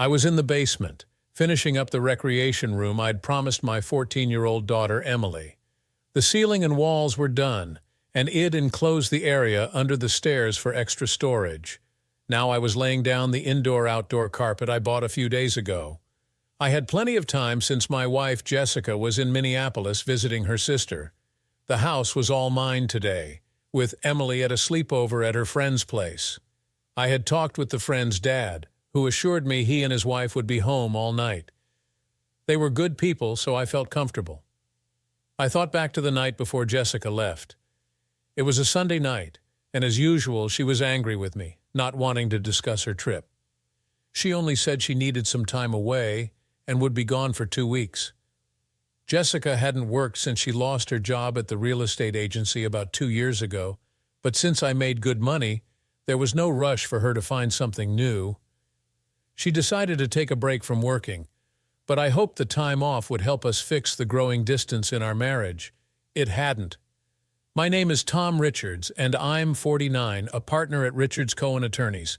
I was in the basement, finishing up the recreation room I'd promised my 14-year-old daughter, Emily. The ceiling and walls were done, and it enclosed the area under the stairs for extra storage. Now I was laying down the indoor-outdoor carpet I bought a few days ago. I had plenty of time since my wife, Jessica, was in Minneapolis visiting her sister. The house was all mine today, with Emily at a sleepover at her friend's place. I had talked with the friend's dad, who assured me he and his wife would be home all night. They were good people, so I felt comfortable. I thought back to the night before Jessica left. It was a Sunday night, and as usual, she was angry with me, not wanting to discuss her trip. She only said she needed some time away and would be gone for 2 weeks. Jessica hadn't worked since she lost her job at the real estate agency about 2 years ago, but since I made good money, there was no rush for her to find something new. She decided to take a break from working, but I hoped the time off would help us fix the growing distance in our marriage. It hadn't. My name is Tom Richards, and I'm 49, a partner at Richards Cohen Attorneys.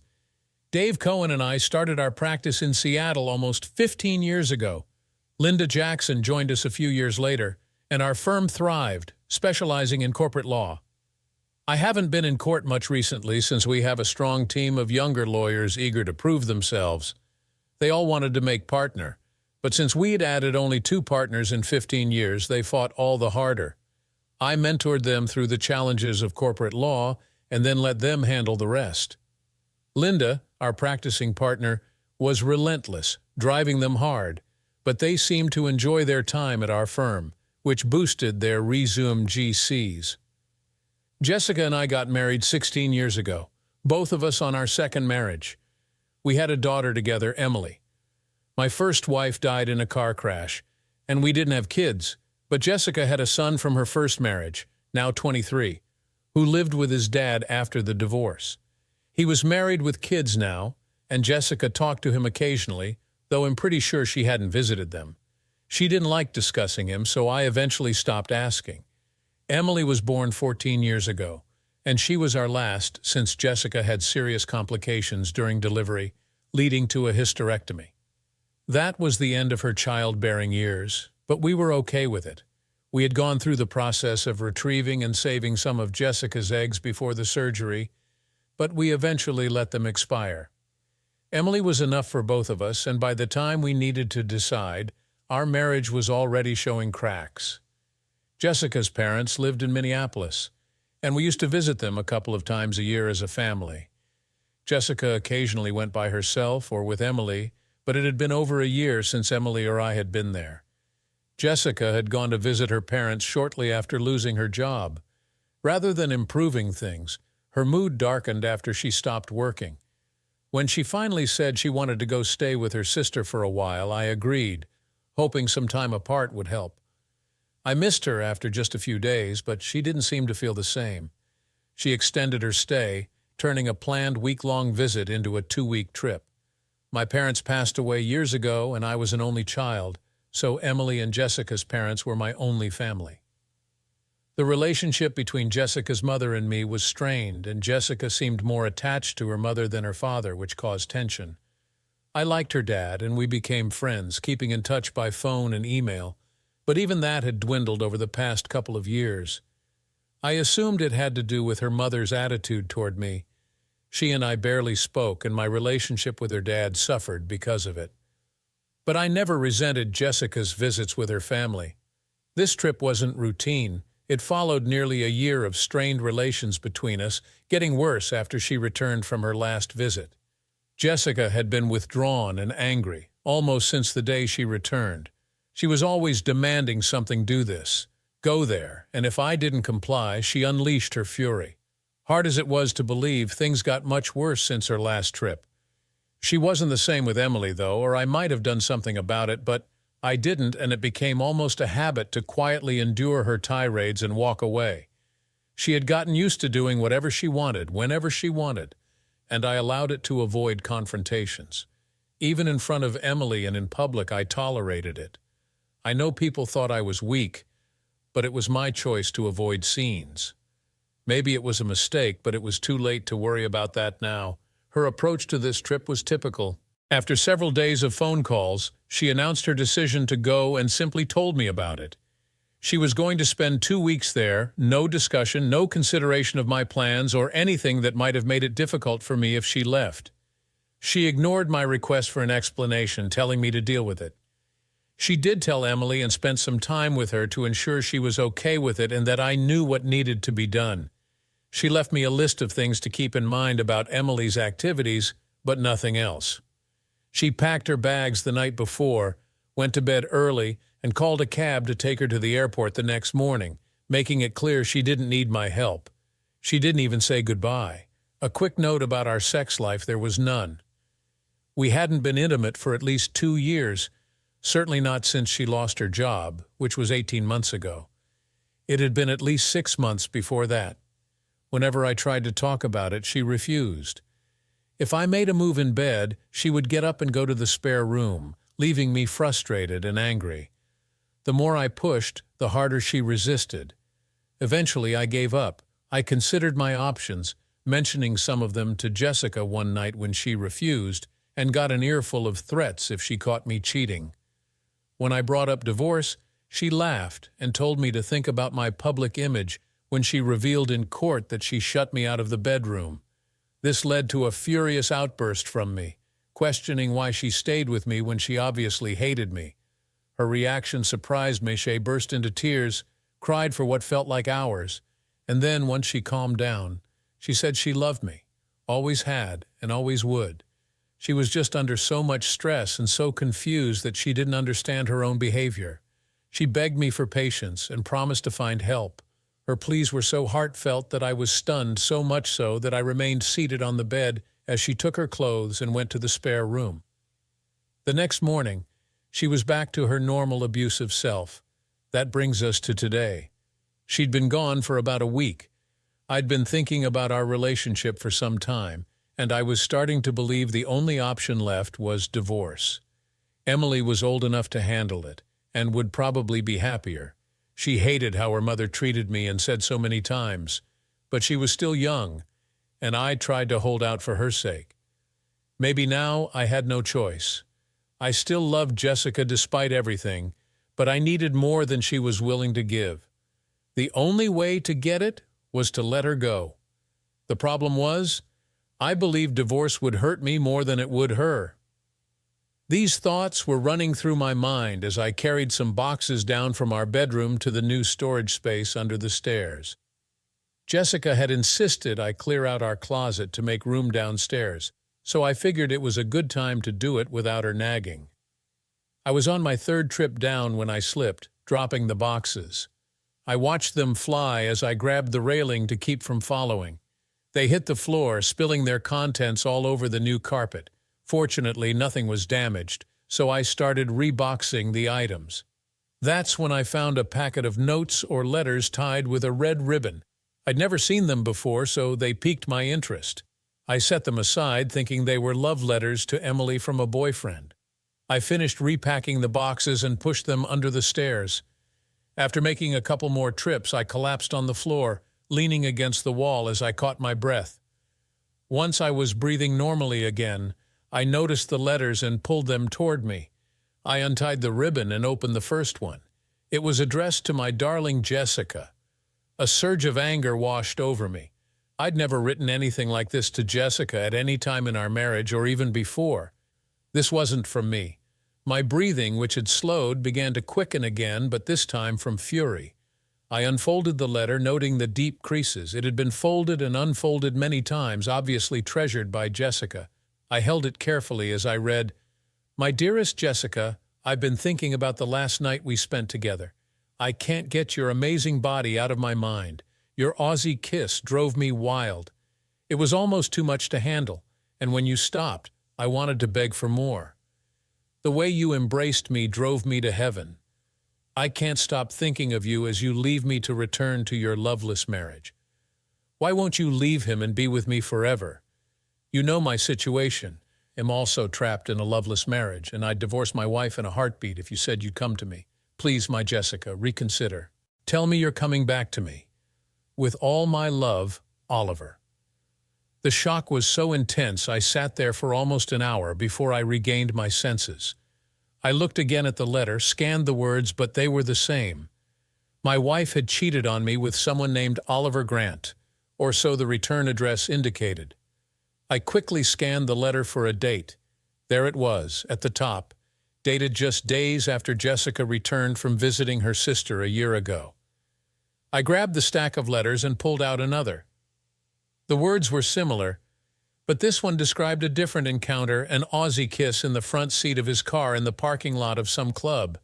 Dave Cohen and I started our practice in Seattle almost 15 years ago. Linda Jackson joined us a few years later, and our firm thrived, specializing in corporate law. I haven't been in court much recently since we have a strong team of younger lawyers eager to prove themselves. They all wanted to make partner, but since we'd added only 2 partners in 15 years, they fought all the harder. I mentored them through the challenges of corporate law and then let them handle the rest. Linda, our practicing partner, was relentless, driving them hard, but they seemed to enjoy their time at our firm, which boosted their resumed GCs. Jessica and I got married 16 years ago, both of us on our second marriage. We had a daughter together, Emily. My first wife died in a car crash, and we didn't have kids, but Jessica had a son from her first marriage, now 23, who lived with his dad after the divorce. He was married with kids now, and Jessica talked to him occasionally, though I'm pretty sure she hadn't visited them. She didn't like discussing him, so I eventually stopped asking. Emily was born 14 years ago, and she was our last since Jessica had serious complications during delivery, leading to a hysterectomy. That was the end of her childbearing years, but we were okay with it. We had gone through the process of retrieving and saving some of Jessica's eggs before the surgery, but we eventually let them expire. Emily was enough for both of us, and by the time we needed to decide, our marriage was already showing cracks. Jessica's parents lived in Minneapolis, and we used to visit them a couple of times a year as a family. Jessica occasionally went by herself or with Emily, but it had been over a year since Emily or I had been there. Jessica had gone to visit her parents shortly after losing her job. Rather than improving things, her mood darkened after she stopped working. When she finally said she wanted to go stay with her sister for a while, I agreed, hoping some time apart would help. I missed her after just a few days, but she didn't seem to feel the same. She extended her stay, turning a planned week-long visit into a 2-week trip. My parents passed away years ago, and I was an only child, so Emily and Jessica's parents were my only family. The relationship between Jessica's mother and me was strained, and Jessica seemed more attached to her mother than her father, which caused tension. I liked her dad, and we became friends, keeping in touch by phone and email, but even that had dwindled over the past couple of years. I assumed it had to do with her mother's attitude toward me. She and I barely spoke, and my relationship with her dad suffered because of it. But I never resented Jessica's visits with her family. This trip wasn't routine. It followed nearly a year of strained relations between us, getting worse after she returned from her last visit. Jessica had been withdrawn and angry, almost since the day she returned. She was always demanding something: do this, go there, and if I didn't comply, she unleashed her fury. Hard as it was to believe, things got much worse since her last trip. She wasn't the same with Emily, though, or I might have done something about it, but I didn't, and it became almost a habit to quietly endure her tirades and walk away. She had gotten used to doing whatever she wanted, whenever she wanted, and I allowed it to avoid confrontations. Even in front of Emily and in public, I tolerated it. I know people thought I was weak, but it was my choice to avoid scenes. Maybe it was a mistake, but it was too late to worry about that now. Her approach to this trip was typical. After several days of phone calls, she announced her decision to go and simply told me about it. She was going to spend 2 weeks there, no discussion, no consideration of my plans or anything that might have made it difficult for me if she left. She ignored my request for an explanation, telling me to deal with it. She did tell Emily and spent some time with her to ensure she was okay with it and that I knew what needed to be done. She left me a list of things to keep in mind about Emily's activities, but nothing else. She packed her bags the night before, went to bed early, and called a cab to take her to the airport the next morning, making it clear she didn't need my help. She didn't even say goodbye. A quick note about our sex life: there was none. We hadn't been intimate for at least 2 years, certainly not since she lost her job, which was 18 months ago. It had been at least 6 months before that. Whenever I tried to talk about it, she refused. If I made a move in bed, she would get up and go to the spare room, leaving me frustrated and angry. The more I pushed, the harder she resisted. Eventually, I gave up. I considered my options, mentioning some of them to Jessica one night when she refused, and got an earful of threats if she caught me cheating. When I brought up divorce, she laughed and told me to think about my public image when she revealed in court that she shut me out of the bedroom. This led to a furious outburst from me, questioning why she stayed with me when she obviously hated me. Her reaction surprised me. She burst into tears, cried for what felt like hours, and then, once she calmed down, she said she loved me, always had, and always would. She was just under so much stress and so confused that she didn't understand her own behavior. She begged me for patience and promised to find help. Her pleas were so heartfelt that I was stunned, so much so that I remained seated on the bed as she took her clothes and went to the spare room. The next morning, she was back to her normal abusive self. That brings us to today. She'd been gone for about a week. I'd been thinking about our relationship for some time, and I was starting to believe the only option left was divorce. Emily was old enough to handle it, and would probably be happier. She hated how her mother treated me and said so many times, but she was still young, and I tried to hold out for her sake. Maybe now I had no choice. I still loved Jessica despite everything, but I needed more than she was willing to give. The only way to get it was to let her go. The problem was, I believed divorce would hurt me more than it would her. These thoughts were running through my mind as I carried some boxes down from our bedroom to the new storage space under the stairs. Jessica had insisted I clear out our closet to make room downstairs, so I figured it was a good time to do it without her nagging. I was on my 3rd trip down when I slipped, dropping the boxes. I watched them fly as I grabbed the railing to keep from following. They hit the floor, spilling their contents all over the new carpet. Fortunately, nothing was damaged, so I started reboxing the items. That's when I found a packet of notes or letters tied with a red ribbon. I'd never seen them before, so they piqued my interest. I set them aside, thinking they were love letters to Emily from a boyfriend. I finished repacking the boxes and pushed them under the stairs. After making a couple more trips, I collapsed on the floor, leaning against the wall as I caught my breath. Once I was breathing normally again, I noticed the letters and pulled them toward me. I untied the ribbon and opened the first one. It was addressed to my darling Jessica. A surge of anger washed over me. I'd never written anything like this to Jessica at any time in our marriage or even before. This wasn't from me. My breathing, which had slowed, began to quicken again, but this time from fury. I unfolded the letter, noting the deep creases. It had been folded and unfolded many times, obviously treasured by Jessica. I held it carefully as I read, "My dearest Jessica, I've been thinking about the last night we spent together. I can't get your amazing body out of my mind. Your Aussie kiss drove me wild. It was almost too much to handle, and when you stopped, I wanted to beg for more. The way you embraced me drove me to heaven. I can't stop thinking of you as you leave me to return to your loveless marriage. Why won't you leave him and be with me forever? You know my situation. I'm also trapped in a loveless marriage, and I'd divorce my wife in a heartbeat if you said you'd come to me. Please, my Jessica, reconsider. Tell me you're coming back to me. With all my love, Oliver." The shock was so intense I sat there for almost an hour before I regained my senses. I looked again at the letter, scanned the words, but they were the same. My wife had cheated on me with someone named Oliver Grant, or so the return address indicated. I quickly scanned the letter for a date. There it was, at the top, dated just days after Jessica returned from visiting her sister a year ago. I grabbed the stack of letters and pulled out another. The words were similar, but this one described a different encounter, an Aussie kiss in the front seat of his car in the parking lot of some club.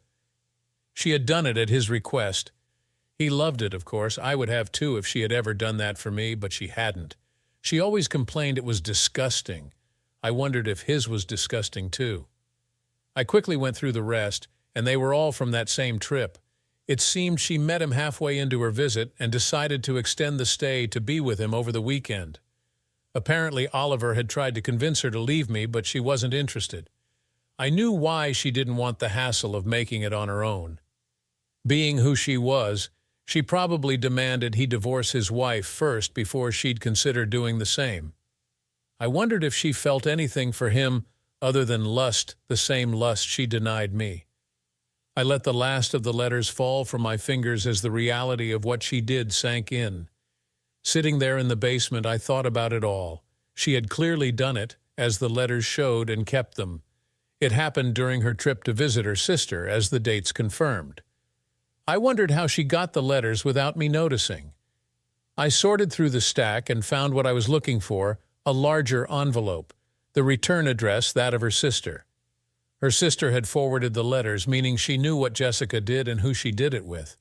She had done it at his request. He loved it, of course. I would have too if she had ever done that for me, but she hadn't. She always complained it was disgusting. I wondered if his was disgusting too. I quickly went through the rest, and they were all from that same trip. It seemed she met him halfway into her visit and decided to extend the stay to be with him over the weekend. Apparently, Oliver had tried to convince her to leave me, but she wasn't interested. I knew why she didn't want the hassle of making it on her own. Being who she was, she probably demanded he divorce his wife first before she'd consider doing the same. I wondered if she felt anything for him other than lust, the same lust she denied me. I let the last of the letters fall from my fingers as the reality of what she did sank in. Sitting there in the basement, I thought about it all. She had clearly done it, as the letters showed, and kept them. It happened during her trip to visit her sister, as the dates confirmed. I wondered how she got the letters without me noticing. I sorted through the stack and found what I was looking for, a larger envelope, the return address, that of her sister. Her sister had forwarded the letters, meaning she knew what Jessica did and who she did it with.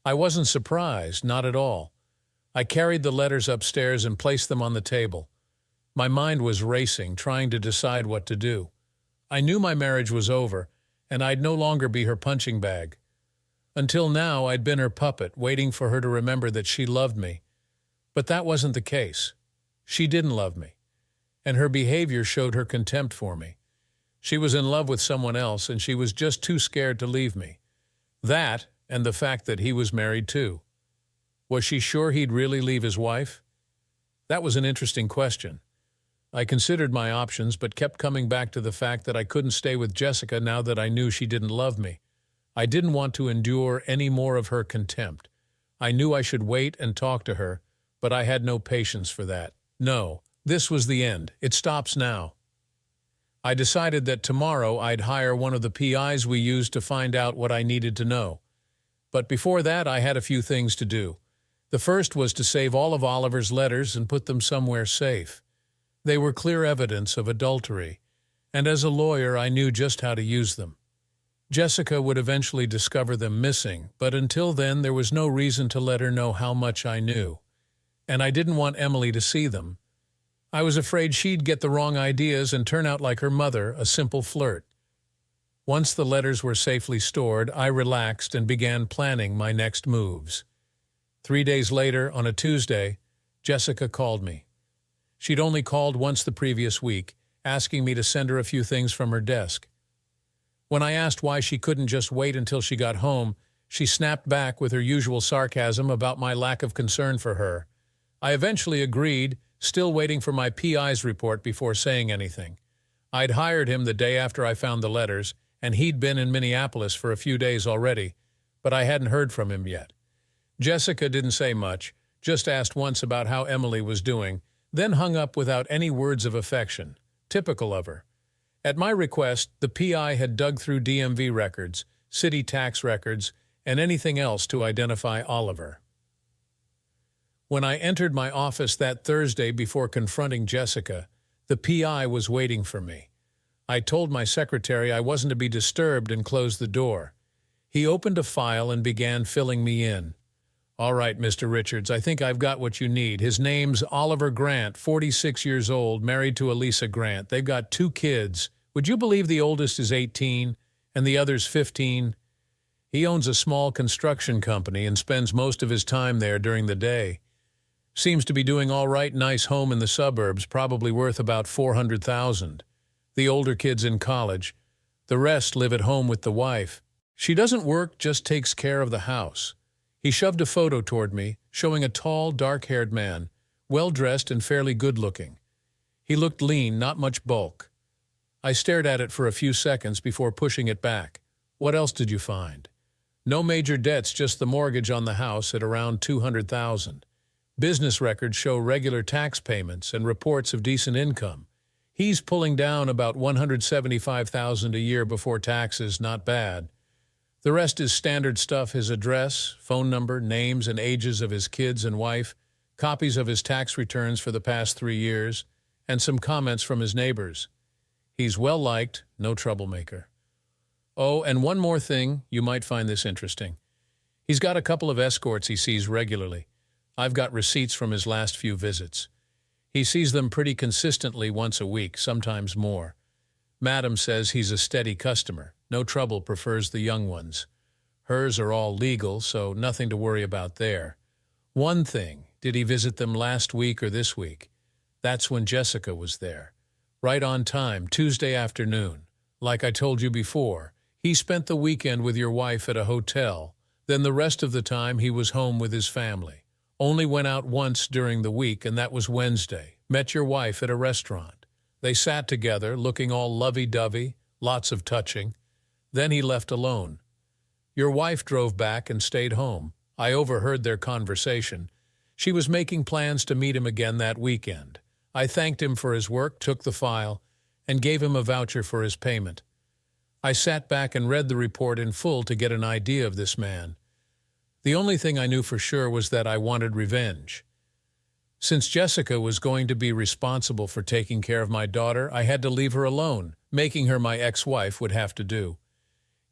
I wasn't surprised, not at all. I carried the letters upstairs and placed them on the table. My mind was racing, trying to decide what to do. I knew my marriage was over, and I'd no longer be her punching bag. Until now, I'd been her puppet, waiting for her to remember that she loved me. But that wasn't the case. She didn't love me, and her behavior showed her contempt for me. She was in love with someone else, and she was just too scared to leave me. That, and the fact that he was married too. Was she sure he'd really leave his wife? That was an interesting question. I considered my options, but kept coming back to the fact that I couldn't stay with Jessica now that I knew she didn't love me. I didn't want to endure any more of her contempt. I knew I should wait and talk to her, but I had no patience for that. No, this was the end. It stops now. I decided that tomorrow I'd hire one of the PIs we used to find out what I needed to know. But before that, I had a few things to do. The first was to save all of Oliver's letters and put them somewhere safe. They were clear evidence of adultery, and as a lawyer I knew just how to use them. Jessica would eventually discover them missing, but until then there was no reason to let her know how much I knew. And I didn't want Emily to see them. I was afraid she'd get the wrong ideas and turn out like her mother, a simple flirt. Once the letters were safely stored, I relaxed and began planning my next moves. 3 days later, on a Tuesday, Jessica called me. She'd only called once the previous week, asking me to send her a few things from her desk. When I asked why she couldn't just wait until she got home, she snapped back with her usual sarcasm about my lack of concern for her. I eventually agreed, still waiting for my PI's report before saying anything. I'd hired him the day after I found the letters, and he'd been in Minneapolis for a few days already, but I hadn't heard from him yet. Jessica didn't say much, just asked once about how Emily was doing, then hung up without any words of affection, typical of her. At my request, the PI had dug through DMV records, city tax records, and anything else to identify Oliver. When I entered my office that Thursday before confronting Jessica, the PI was waiting for me. I told my secretary I wasn't to be disturbed and closed the door. He opened a file and began filling me in. "All right, Mr. Richards, I think I've got what you need. His name's Oliver Grant, 46 years old, married to Elisa Grant. They've got 2 kids. Would you believe the oldest is 18 and the other's 15? He owns a small construction company and spends most of his time there during the day. Seems to be doing all right, nice home in the suburbs, probably worth about $400,000. The older kid's in college. The rest live at home with the wife. She doesn't work, just takes care of the house." He shoved a photo toward me, showing a tall, dark-haired man, well-dressed and fairly good-looking. He looked lean, not much bulk. I stared at it for a few seconds before pushing it back. What else did you find? No major debts, just the mortgage on the house at around $200,000. Business records show regular tax payments and reports of decent income. He's pulling down about $175,000 a year before taxes, not bad. The rest is standard stuff: his address, phone number, names and ages of his kids and wife, copies of his tax returns for the past 3 years, and some comments from his neighbors. He's well-liked, no troublemaker. Oh, and one more thing, you might find this interesting. He's got a couple of escorts he sees regularly. I've got receipts from his last few visits. He sees them pretty consistently once a week, sometimes more. Madam says he's a steady customer. No trouble, prefers the young ones. Hers are all legal, so nothing to worry about there. One thing, did he visit them last week or this week? That's when Jessica was there. Right on time, Tuesday afternoon. Like I told you before, he spent the weekend with your wife at a hotel. Then the rest of the time he was home with his family. Only went out once during the week, and that was Wednesday. Met your wife at a restaurant. They sat together, looking all lovey-dovey, lots of touching. Then he left alone. Your wife drove back and stayed home. I overheard their conversation. She was making plans to meet him again that weekend. I thanked him for his work, took the file, and gave him a voucher for his payment. I sat back and read the report in full to get an idea of this man. The only thing I knew for sure was that I wanted revenge. Since Jessica was going to be responsible for taking care of my daughter, I had to leave her alone. Making her my ex-wife would have to do.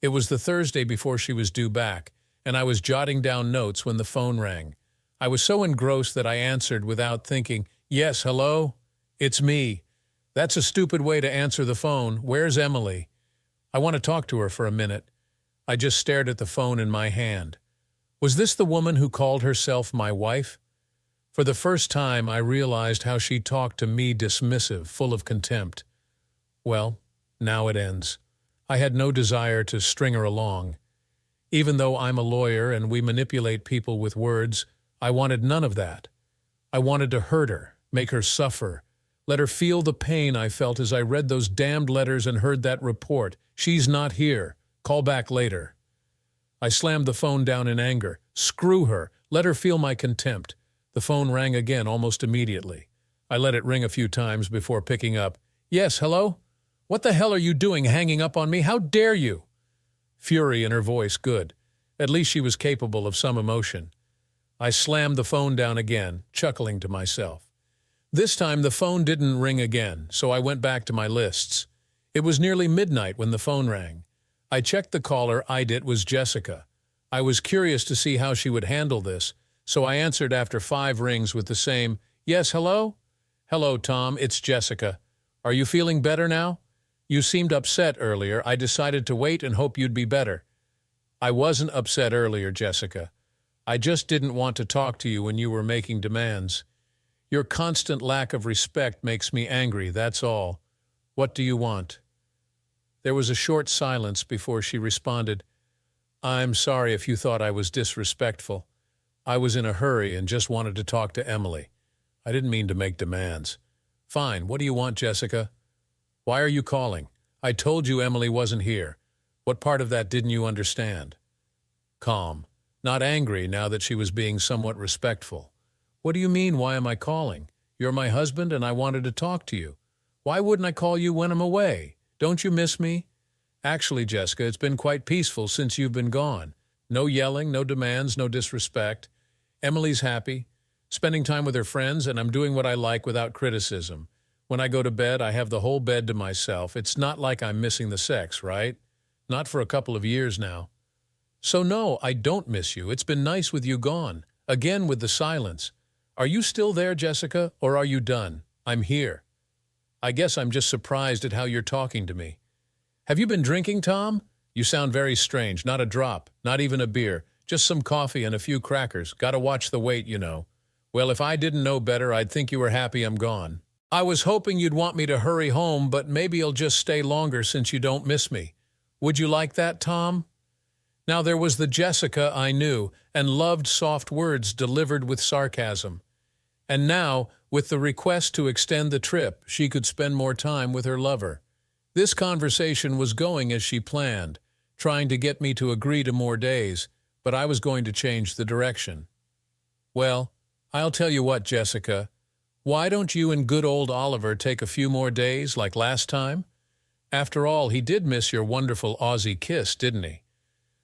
It was the Thursday before she was due back, and I was jotting down notes when the phone rang. I was so engrossed that I answered without thinking. Yes, hello? It's me. That's a stupid way to answer the phone. Where's Emily? I want to talk to her for a minute. I just stared at the phone in my hand. Was this the woman who called herself my wife? For the first time, I realized how she talked to me, dismissive, full of contempt. Well, now it ends. I had no desire to string her along. Even though I'm a lawyer and we manipulate people with words, I wanted none of that. I wanted to hurt her, make her suffer, let her feel the pain I felt as I read those damned letters and heard that report. She's not here. Call back later. I slammed the phone down in anger. Screw her. Let her feel my contempt. The phone rang again almost immediately. I let it ring a few times before picking up. Yes, hello? What the hell are you doing hanging up on me? How dare you? Fury in her voice, good. At least she was capable of some emotion. I slammed the phone down again, chuckling to myself. This time the phone didn't ring again, so I went back to my lists. It was nearly midnight when the phone rang. I checked the caller. It was Jessica. I was curious to see how she would handle this, so I answered after 5 rings with the same, yes, hello? Hello, Tom, it's Jessica. Are you feeling better now? You seemed upset earlier. I decided to wait and hope you'd be better. I wasn't upset earlier, Jessica. I just didn't want to talk to you when you were making demands. Your constant lack of respect makes me angry, that's all. What do you want? There was a short silence before she responded. I'm sorry if you thought I was disrespectful. I was in a hurry and just wanted to talk to Emily. I didn't mean to make demands. Fine, what do you want, Jessica? Why are you calling? I told you Emily wasn't here. What part of that didn't you understand? Calm, not angry now that she was being somewhat respectful. What do you mean, why am I calling? You're my husband and I wanted to talk to you. Why wouldn't I call you when I'm away? Don't you miss me? Actually, Jessica, it's been quite peaceful since you've been gone. No yelling, no demands, no disrespect. Emily's happy, spending time with her friends, and I'm doing what I like without criticism. When I go to bed, I have the whole bed to myself. It's not like I'm missing the sex, right? Not for a couple of years now. So no, I don't miss you. It's been nice with you gone. Again with the silence. Are you still there, Jessica, or are you done? I'm here. I guess I'm just surprised at how you're talking to me. Have you been drinking, Tom? You sound very strange. Not a drop, not even a beer. Just some coffee and a few crackers. Gotta watch the weight, you know. Well, if I didn't know better, I'd think you were happy I'm gone. I was hoping you'd want me to hurry home, but maybe you'll just stay longer since you don't miss me. Would you like that, Tom? Now there was the Jessica I knew and loved soft words delivered with sarcasm. And now, with the request to extend the trip, she could spend more time with her lover. This conversation was going as she planned, trying to get me to agree to more days, but I was going to change the direction. Well, I'll tell you what, Jessica. Why don't you and good old Oliver take a few more days like last time? After all, he did miss your wonderful Aussie kiss, didn't he?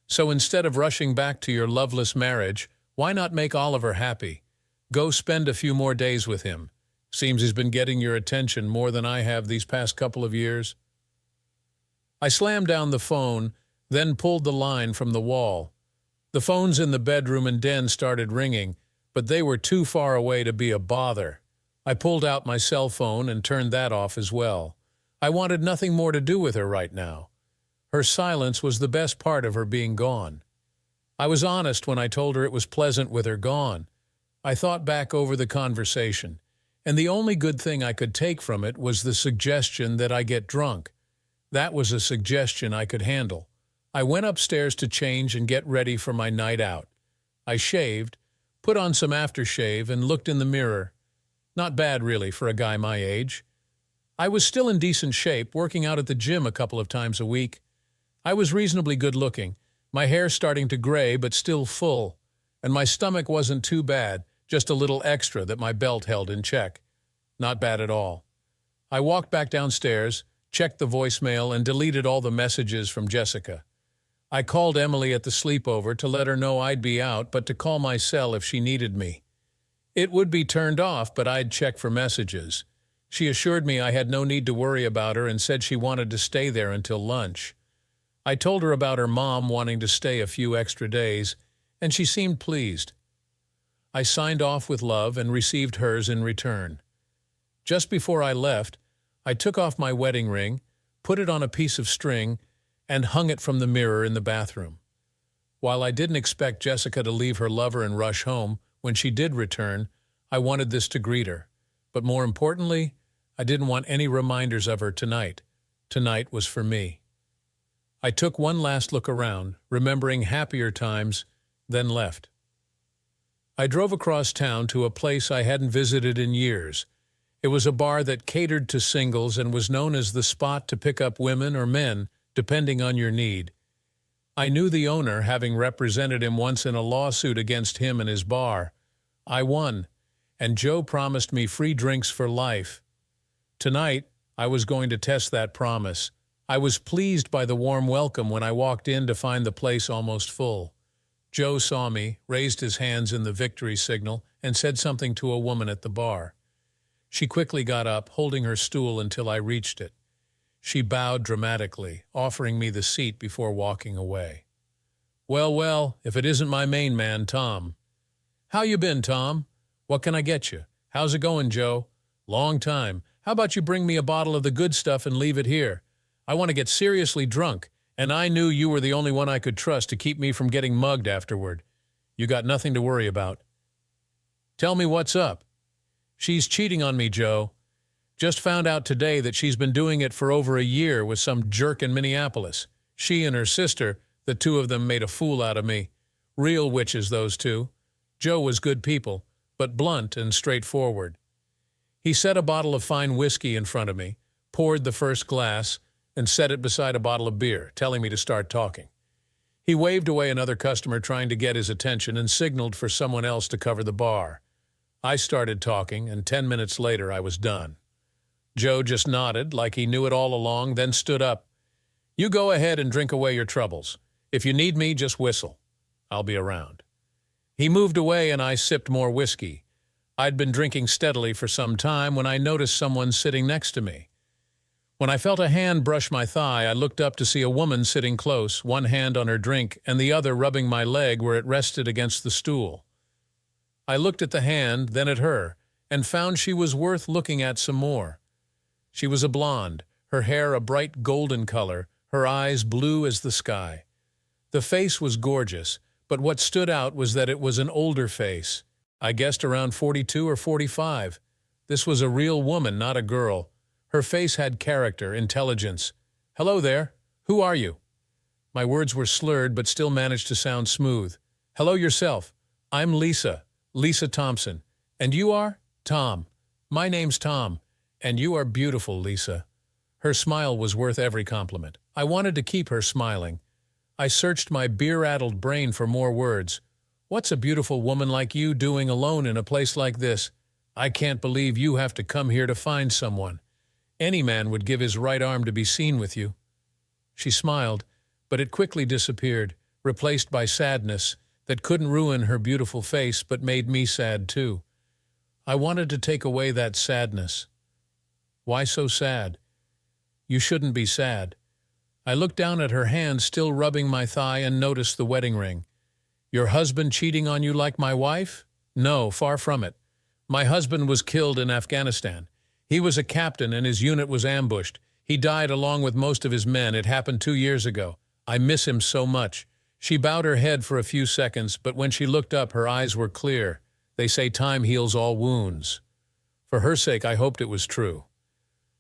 So instead of rushing back to your loveless marriage, why not make Oliver happy? Go spend a few more days with him. Seems he's been getting your attention more than I have these past couple of years. I slammed down the phone, then pulled the line from the wall. The phones in the bedroom and den started ringing, but they were too far away to be a bother. I pulled out my cell phone and turned that off as well. I wanted nothing more to do with her right now. Her silence was the best part of her being gone. I was honest when I told her it was pleasant with her gone. I thought back over the conversation, and the only good thing I could take from it was the suggestion that I get drunk. That was a suggestion I could handle. I went upstairs to change and get ready for my night out. I shaved, put on some aftershave, and looked in the mirror. Not bad, really, for a guy my age. I was still in decent shape, working out at the gym a couple of times a week. I was reasonably good-looking, my hair starting to gray but still full, and my stomach wasn't too bad, just a little extra that my belt held in check. Not bad at all. I walked back downstairs, checked the voicemail, and deleted all the messages from Jessica. I called Emily at the sleepover to let her know I'd be out, but to call my cell if she needed me. It would be turned off, but I'd check for messages. She assured me I had no need to worry about her and said she wanted to stay there until lunch. I told her about her mom wanting to stay a few extra days, and she seemed pleased. I signed off with love and received hers in return. Just before I left, I took off my wedding ring, put it on a piece of string, and hung it from the mirror in the bathroom. While I didn't expect Jessica to leave her lover and rush home, when she did return, I wanted this to greet her. But more importantly, I didn't want any reminders of her tonight. Tonight was for me. I took one last look around, remembering happier times, then left. I drove across town to a place I hadn't visited in years. It was a bar that catered to singles and was known as the spot to pick up women or men, depending on your need. I knew the owner, having represented him once in a lawsuit against him and his bar. I won, and Joe promised me free drinks for life. Tonight, I was going to test that promise. I was pleased by the warm welcome when I walked in to find the place almost full. Joe saw me, raised his hands in the victory signal, and said something to a woman at the bar. She quickly got up, holding her stool until I reached it. She bowed dramatically, offering me the seat before walking away. Well, well, if it isn't my main man, Tom. How you been, Tom? What can I get you? How's it going, Joe? Long time. How about you bring me a bottle of the good stuff and leave it here? I want to get seriously drunk, and I knew you were the only one I could trust to keep me from getting mugged afterward. You got nothing to worry about. Tell me what's up. She's cheating on me, Joe. Just found out today that she's been doing it for over a year with some jerk in Minneapolis. She and her sister, the two of them, made a fool out of me. Real witches, those two. Joe was good people, but blunt and straightforward. He set a bottle of fine whiskey in front of me, poured the first glass, and set it beside a bottle of beer, telling me to start talking. He waved away another customer trying to get his attention and signaled for someone else to cover the bar. I started talking, and 10 minutes later I was done. Joe just nodded like he knew it all along, then stood up. You go ahead and drink away your troubles. If you need me, just whistle. I'll be around. He moved away and I sipped more whiskey. I'd been drinking steadily for some time when I noticed someone sitting next to me. When I felt a hand brush my thigh, I looked up to see a woman sitting close, one hand on her drink and the other rubbing my leg where it rested against the stool. I looked at the hand, then at her, and found she was worth looking at some more. She was a blonde, her hair a bright golden color, her eyes blue as the sky. The face was gorgeous, but what stood out was that it was an older face. I guessed around 42 or 45. This was a real woman, not a girl. Her face had character, intelligence. Hello there. Who are you? My words were slurred but still managed to sound smooth. Hello yourself. I'm Lisa Thompson. And you are? Tom. My name's Tom, and you are beautiful, Lisa. Her smile was worth every compliment. I wanted to keep her smiling. I searched my beer-addled brain for more words. What's a beautiful woman like you doing alone in a place like this? I can't believe you have to come here to find someone. Any man would give his right arm to be seen with you. She smiled, but it quickly disappeared, replaced by sadness that couldn't ruin her beautiful face but made me sad too. I wanted to take away that sadness. Why so sad? You shouldn't be sad. I looked down at her hand, still rubbing my thigh, and noticed the wedding ring. Your husband cheating on you like my wife? No, far from it. My husband was killed in Afghanistan. He was a captain and his unit was ambushed. He died along with most of his men. It happened 2 years ago. I miss him so much. She bowed her head for a few seconds, but when she looked up, her eyes were clear. They say time heals all wounds. For her sake, I hoped it was true.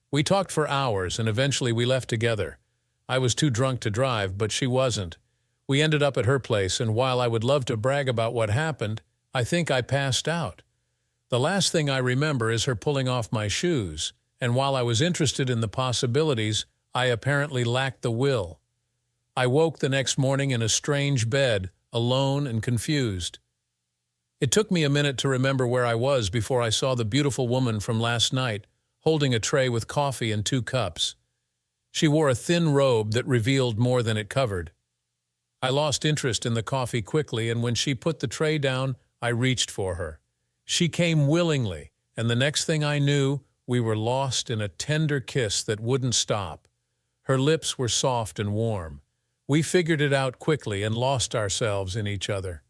We talked for hours, and eventually we left together. I was too drunk to drive, but she wasn't. We ended up at her place, and while I would love to brag about what happened, I think I passed out. The last thing I remember is her pulling off my shoes, and while I was interested in the possibilities, I apparently lacked the will. I woke the next morning in a strange bed, alone and confused. It took me a minute to remember where I was before I saw the beautiful woman from last night, holding a tray with coffee and 2 cups. She wore a thin robe that revealed more than it covered. I lost interest in the coffee quickly, and when she put the tray down, I reached for her. She came willingly, and the next thing I knew, we were lost in a tender kiss that wouldn't stop. Her lips were soft and warm. We figured it out quickly and lost ourselves in each other.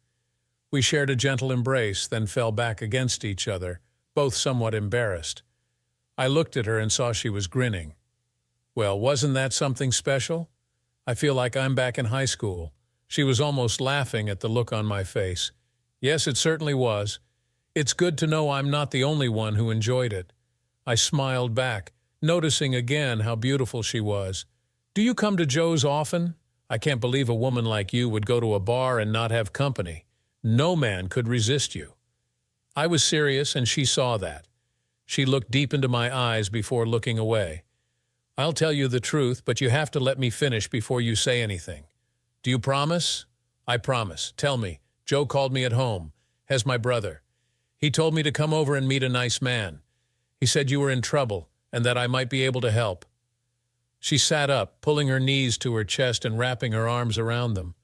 We shared a gentle embrace, then fell back against each other, both somewhat embarrassed. I looked at her and saw she was grinning. Well, wasn't that something special? I feel like I'm back in high school. She was almost laughing at the look on my face. Yes, it certainly was. It's good to know I'm not the only one who enjoyed it. I smiled back, noticing again how beautiful she was. Do you come to Joe's often? I can't believe a woman like you would go to a bar and not have company. No man could resist you. I was serious, and she saw that. She looked deep into my eyes before looking away. I'll tell you the truth, but you have to let me finish before you say anything. Do you promise? I promise. Tell me. Joe called me at home. Has my brother. He told me to come over and meet a nice man. He said you were in trouble and that I might be able to help. She sat up, pulling her knees to her chest and wrapping her arms around them.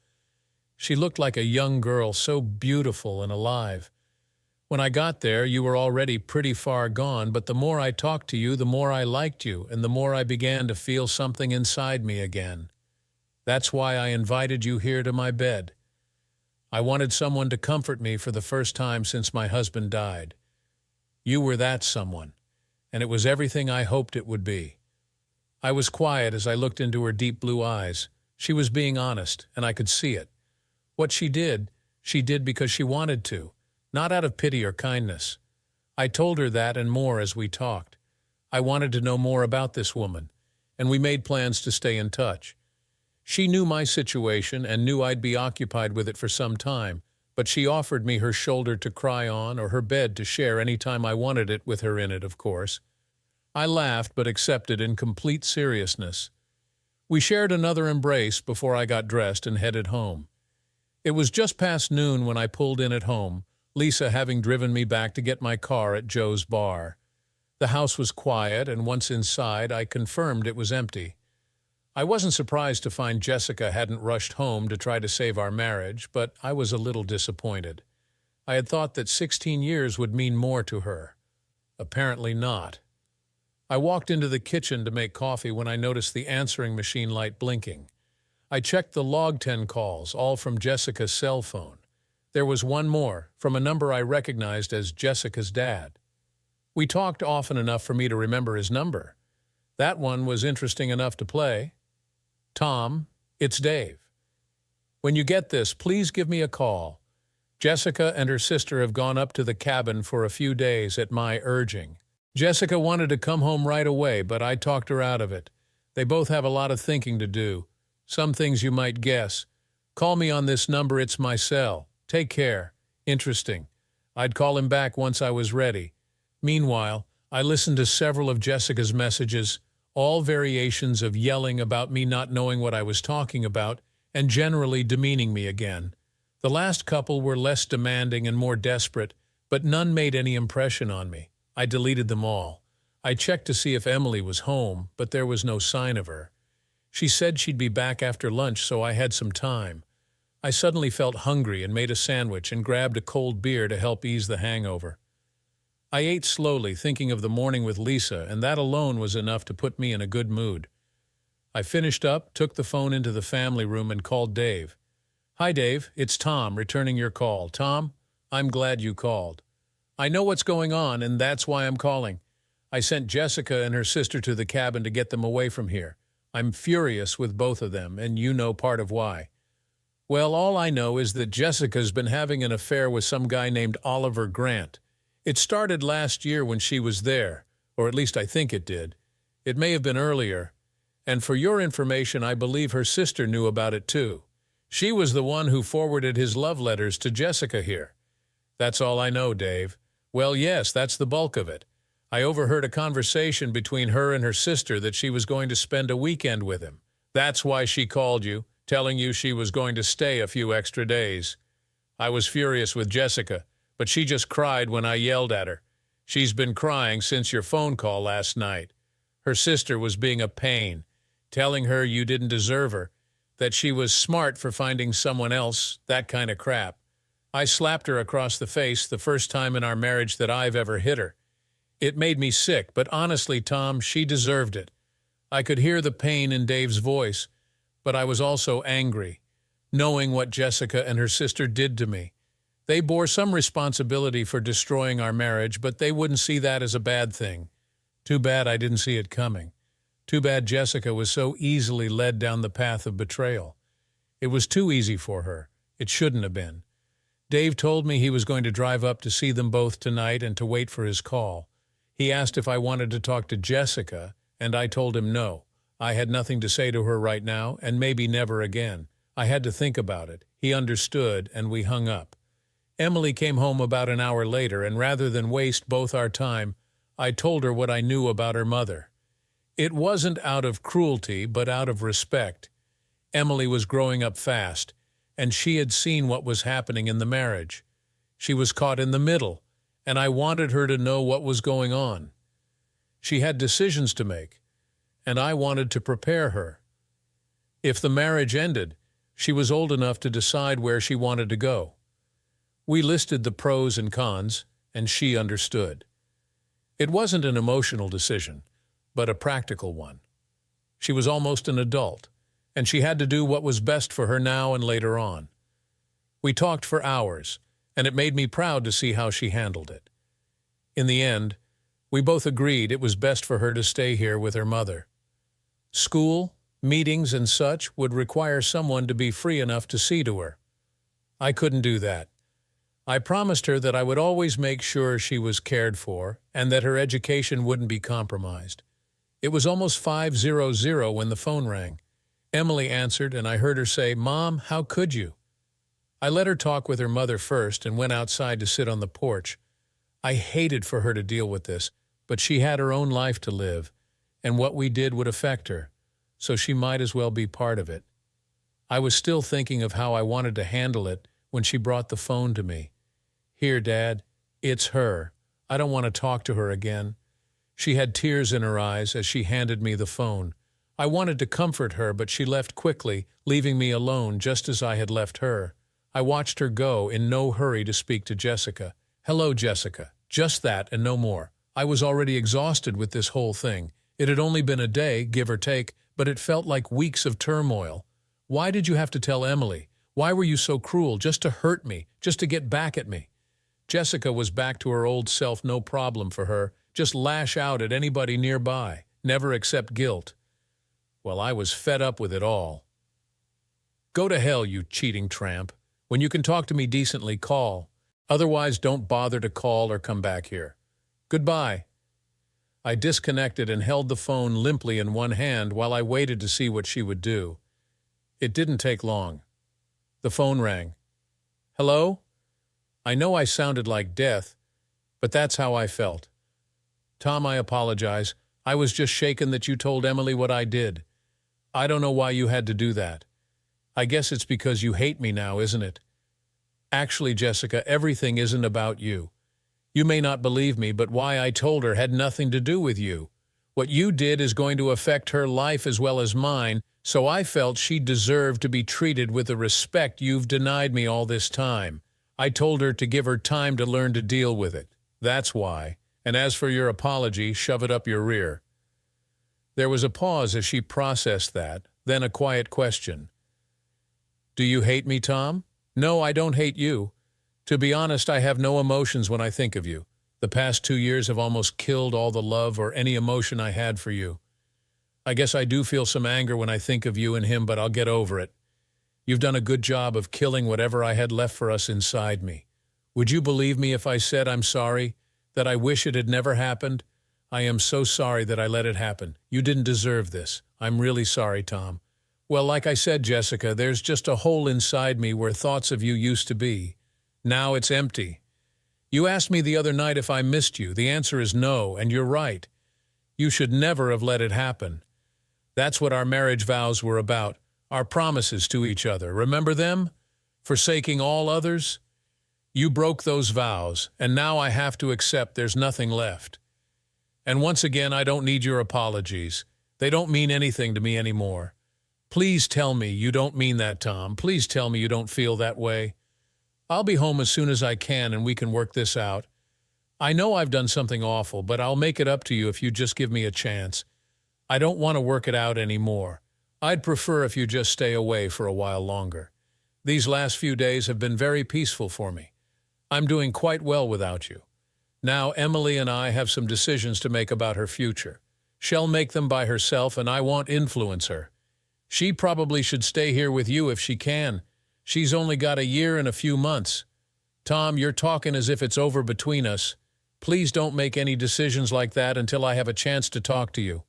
She looked like a young girl, so beautiful and alive. When I got there, you were already pretty far gone, but the more I talked to you, the more I liked you, and the more I began to feel something inside me again. That's why I invited you here to my bed. I wanted someone to comfort me for the first time since my husband died. You were that someone, and it was everything I hoped it would be. I was quiet as I looked into her deep blue eyes. She was being honest, and I could see it. What she did because she wanted to, not out of pity or kindness. I told her that and more as we talked. I wanted to know more about this woman, and we made plans to stay in touch. She knew my situation and knew I'd be occupied with it for some time, but she offered me her shoulder to cry on or her bed to share any time I wanted it, with her in it, of course. I laughed but accepted in complete seriousness. We shared another embrace before I got dressed and headed home. It was just past noon when I pulled in at home, Lisa having driven me back to get my car at Joe's bar. The house was quiet, and once inside, I confirmed it was empty. I wasn't surprised to find Jessica hadn't rushed home to try to save our marriage, but I was a little disappointed. I had thought that 16 years would mean more to her. Apparently not. I walked into the kitchen to make coffee when I noticed the answering machine light blinking. I checked the log 10 calls, all from Jessica's cell phone. There was one more, from a number I recognized as Jessica's dad. We talked often enough for me to remember his number. That one was interesting enough to play. Tom, it's Dave. When you get this, please give me a call. Jessica and her sister have gone up to the cabin for a few days at my urging. Jessica wanted to come home right away, but I talked her out of it. They both have a lot of thinking to do. Some things you might guess. Call me on this number, it's my cell. Take care. Interesting. I'd call him back once I was ready. Meanwhile, I listened to several of Jessica's messages, all variations of yelling about me not knowing what I was talking about and generally demeaning me again. The last couple were less demanding and more desperate, but none made any impression on me. I deleted them all. I checked to see if Emily was home, but there was no sign of her. She said she'd be back after lunch, so I had some time. I suddenly felt hungry and made a sandwich and grabbed a cold beer to help ease the hangover. I ate slowly, thinking of the morning with Lisa, and that alone was enough to put me in a good mood. I finished up, took the phone into the family room, and called Dave. "Hi, Dave. It's Tom, returning your call." "Tom, I'm glad you called. I know what's going on, and that's why I'm calling. I sent Jessica and her sister to the cabin to get them away from here. I'm furious with both of them, and you know part of why." "Well, all I know is that Jessica's been having an affair with some guy named Oliver Grant. It started last year when she was there, or at least I think it did. It may have been earlier. And for your information, I believe her sister knew about it too. She was the one who forwarded his love letters to Jessica here." "That's all I know, Dave." "Well, yes, that's the bulk of it. I overheard a conversation between her and her sister that she was going to spend a weekend with him. That's why she called you, telling you she was going to stay a few extra days. I was furious with Jessica, but she just cried when I yelled at her. She's been crying since your phone call last night. Her sister was being a pain, telling her you didn't deserve her, that she was smart for finding someone else, that kind of crap. I slapped her across the face the first time in our marriage that I've ever hit her. It made me sick, but honestly, Tom, she deserved it. I could hear the pain in Dave's voice, but I was also angry, knowing what Jessica and her sister did to me. They bore some responsibility for destroying our marriage, but they wouldn't see that as a bad thing. Too bad I didn't see it coming. Too bad Jessica was so easily led down the path of betrayal. It was too easy for her. It shouldn't have been. Dave told me he was going to drive up to see them both tonight and to wait for his call. He asked if I wanted to talk to Jessica, and I told him no. I had nothing to say to her right now, and maybe never again. I had to think about it. He understood, and we hung up. Emily came home about an hour later, and rather than waste both our time, I told her what I knew about her mother. It wasn't out of cruelty, but out of respect. Emily was growing up fast, and she had seen what was happening in the marriage. She was caught in the middle, and I wanted her to know what was going on. She had decisions to make, and I wanted to prepare her. If the marriage ended, she was old enough to decide where she wanted to go. We listed the pros and cons, and she understood. It wasn't an emotional decision, but a practical one. She was almost an adult, and she had to do what was best for her now and later on. We talked for hours, and it made me proud to see how she handled it. In the end, we both agreed it was best for her to stay here with her mother. School, meetings, and such would require someone to be free enough to see to her. I couldn't do that. I promised her that I would always make sure she was cared for and that her education wouldn't be compromised. It was almost 5:00 when the phone rang. Emily answered, and I heard her say, "Mom, how could you?" I let her talk with her mother first and went outside to sit on the porch. I hated for her to deal with this, but she had her own life to live, and what we did would affect her, so she might as well be part of it. I was still thinking of how I wanted to handle it when she brought the phone to me. "Here, Dad, it's her. I don't want to talk to her again." She had tears in her eyes as she handed me the phone. I wanted to comfort her, but she left quickly, leaving me alone just as I had left her. I watched her go, in no hurry to speak to Jessica. "Hello, Jessica." Just that and no more. I was already exhausted with this whole thing. It had only been a day, give or take, but it felt like weeks of turmoil. Why did you have to tell Emily? Why were you so cruel, just to hurt me, just to get back at me? Jessica was back to her old self, no problem for her. Just lash out at anybody nearby, never accept guilt. Well, I was fed up with it all. "Go to hell, you cheating tramp. When you can talk to me decently, call. Otherwise, don't bother to call or come back here. Goodbye." I disconnected and held the phone limply in one hand while I waited to see what she would do. It didn't take long. The phone rang. "Hello?" I know I sounded like death, but that's how I felt. Tom, I apologize. I was just shaken that you told Emily what I did. I don't know why you had to do that. I guess it's because you hate me now, isn't it? Actually, Jessica, everything isn't about you. You may not believe me, but why I told her had nothing to do with you. What you did is going to affect her life as well as mine, so I felt she deserved to be treated with the respect you've denied me all this time. I told her to give her time to learn to deal with it. That's why. And as for your apology, shove it up your rear. There was a pause as she processed that, then a quiet question. Do you hate me, Tom? No, I don't hate you. To be honest, I have no emotions when I think of you. The past 2 years have almost killed all the love or any emotion I had for you. I guess I do feel some anger when I think of you and him, but I'll get over it. You've done a good job of killing whatever I had left for us inside me. Would you believe me if I said I'm sorry, that I wish it had never happened? I am so sorry that I let it happen. You didn't deserve this. I'm really sorry, Tom. Well, like I said, Jessica, there's just a hole inside me where thoughts of you used to be. Now it's empty. You asked me the other night if I missed you. The answer is no, and you're right. You should never have let it happen. That's what our marriage vows were about, our promises to each other. Remember them? Forsaking all others? You broke those vows, and now I have to accept there's nothing left. And once again, I don't need your apologies. They don't mean anything to me anymore. Please tell me you don't mean that, Tom. Please tell me you don't feel that way. I'll be home as soon as I can and we can work this out. I know I've done something awful, but I'll make it up to you if you just give me a chance. I don't want to work it out anymore. I'd prefer if you just stay away for a while longer. These last few days have been very peaceful for me. I'm doing quite well without you. Now Emily and I have some decisions to make about her future. She'll make them by herself and I won't influence her. She probably should stay here with you if she can. She's only got a year and a few months. Tom, you're talking as if it's over between us. Please don't make any decisions like that until I have a chance to talk to you.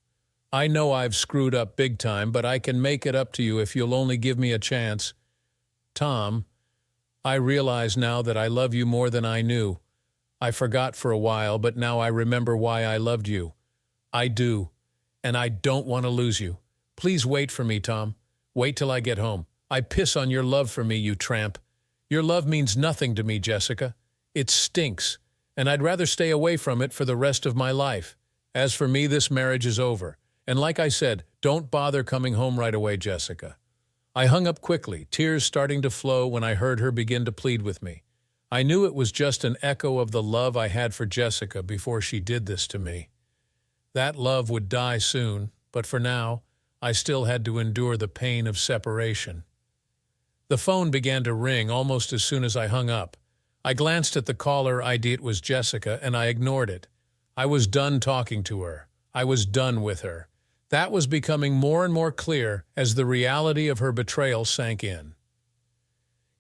I know I've screwed up big time, but I can make it up to you if you'll only give me a chance. Tom, I realize now that I love you more than I knew. I forgot for a while, but now I remember why I loved you. I do, and I don't want to lose you. Please wait for me, Tom. Wait till I get home. I piss on your love for me, you tramp. Your love means nothing to me, Jessica. It stinks, and I'd rather stay away from it for the rest of my life. As for me, this marriage is over. And like I said, don't bother coming home right away, Jessica. I hung up quickly, tears starting to flow when I heard her begin to plead with me. I knew it was just an echo of the love I had for Jessica before she did this to me. That love would die soon, but for now, I still had to endure the pain of separation. The phone began to ring almost as soon as I hung up. I glanced at the caller ID. It was Jessica, and I ignored it. I was done talking to her. I was done with her. That was becoming more and more clear as the reality of her betrayal sank in.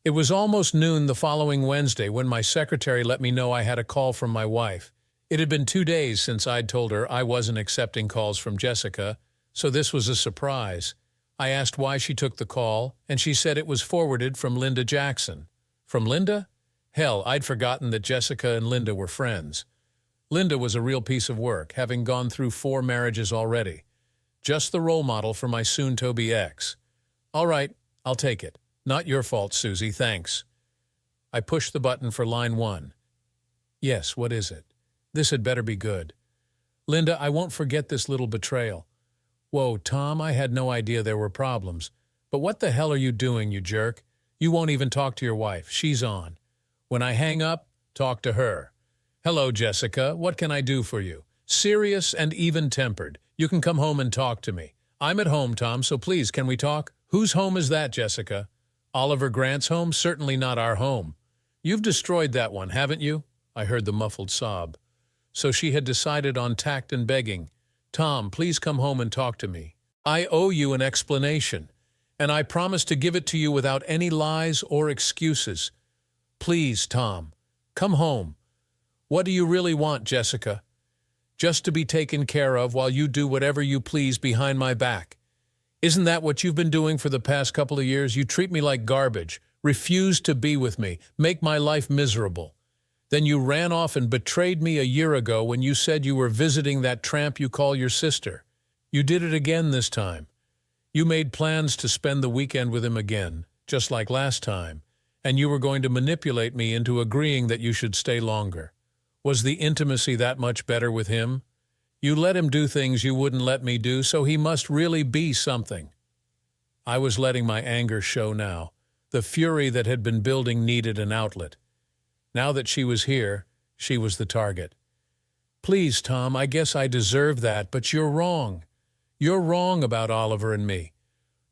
It was almost noon the following Wednesday when my secretary let me know I had a call from my wife. It had been 2 days since I'd told her I wasn't accepting calls from Jessica, so this was a surprise. I asked why she took the call, and she said it was forwarded from Linda Jackson. From Linda? Hell, I'd forgotten that Jessica and Linda were friends. Linda was a real piece of work, having gone through 4 marriages already. Just the role model for my soon-to-be ex. All right, I'll take it. Not your fault, Susie, thanks. I pushed the button for line 1. Yes, what is it? This had better be good. Linda, I won't forget this little betrayal. Whoa, Tom, I had no idea there were problems. But what the hell are you doing, you jerk? You won't even talk to your wife. She's on. When I hang up, talk to her. Hello, Jessica. What can I do for you? Serious and even-tempered. You can come home and talk to me. I'm at home, Tom, so please, can we talk? Whose home is that, Jessica? Oliver Grant's home? Certainly not our home. You've destroyed that one, haven't you? I heard the muffled sob. So she had decided on tact and begging. Tom, please come home and talk to me. I owe you an explanation, and I promise to give it to you without any lies or excuses. Please, Tom, come home. What do you really want, Jessica? Just to be taken care of while you do whatever you please behind my back. Isn't that what you've been doing for the past couple of years? You treat me like garbage, refuse to be with me, make my life miserable. Then you ran off and betrayed me a year ago when you said you were visiting that tramp you call your sister. You did it again this time. You made plans to spend the weekend with him again, just like last time, and you were going to manipulate me into agreeing that you should stay longer. Was the intimacy that much better with him? You let him do things you wouldn't let me do, so he must really be something. I was letting my anger show now. The fury that had been building needed an outlet. Now that she was here, she was the target. Please, Tom, I guess I deserve that, but you're wrong. You're wrong about Oliver and me.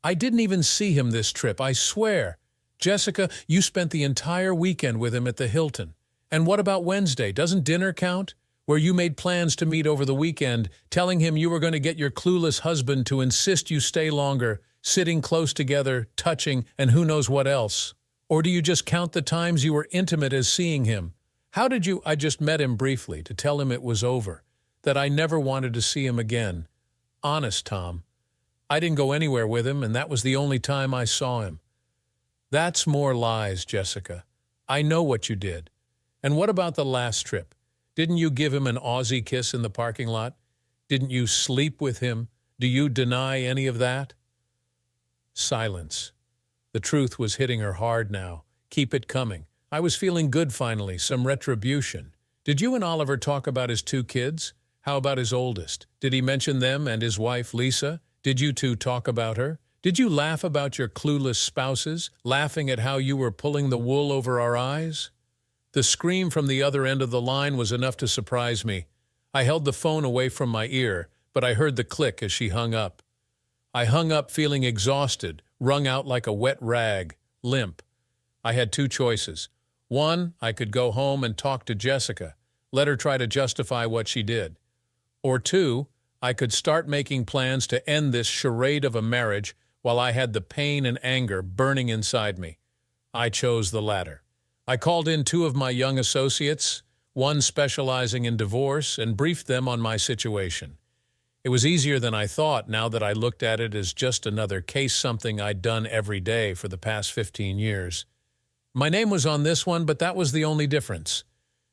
I didn't even see him this trip, I swear. Jessica, you spent the entire weekend with him at the Hilton. And what about Wednesday? Doesn't dinner count? Where you made plans to meet over the weekend, telling him you were going to get your clueless husband to insist you stay longer, sitting close together, touching, and who knows what else. Or do you just count the times you were intimate as seeing him? How did you— I just met him briefly to tell him it was over, that I never wanted to see him again. Honest, Tom. I didn't go anywhere with him, and that was the only time I saw him. That's more lies, Jessica. I know what you did. And what about the last trip? Didn't you give him an Aussie kiss in the parking lot? Didn't you sleep with him? Do you deny any of that? Silence. The truth was hitting her hard now. Keep it coming. I was feeling good finally, some retribution. Did you and Oliver talk about his 2 kids? How about his oldest? Did he mention them and his wife, Lisa? Did you two talk about her? Did you laugh about your clueless spouses, laughing at how you were pulling the wool over our eyes? The scream from the other end of the line was enough to surprise me. I held the phone away from my ear, but I heard the click as she hung up. I hung up feeling exhausted, wrung out like a wet rag, limp. I had 2 choices. One, I could go home and talk to Jessica, let her try to justify what she did. Or 2, I could start making plans to end this charade of a marriage while I had the pain and anger burning inside me. I chose the latter. I called in 2 of my young associates, one specializing in divorce, and briefed them on my situation. It was easier than I thought now that I looked at it as just another case, something I'd done every day for the past 15 years. My name was on this one, but that was the only difference.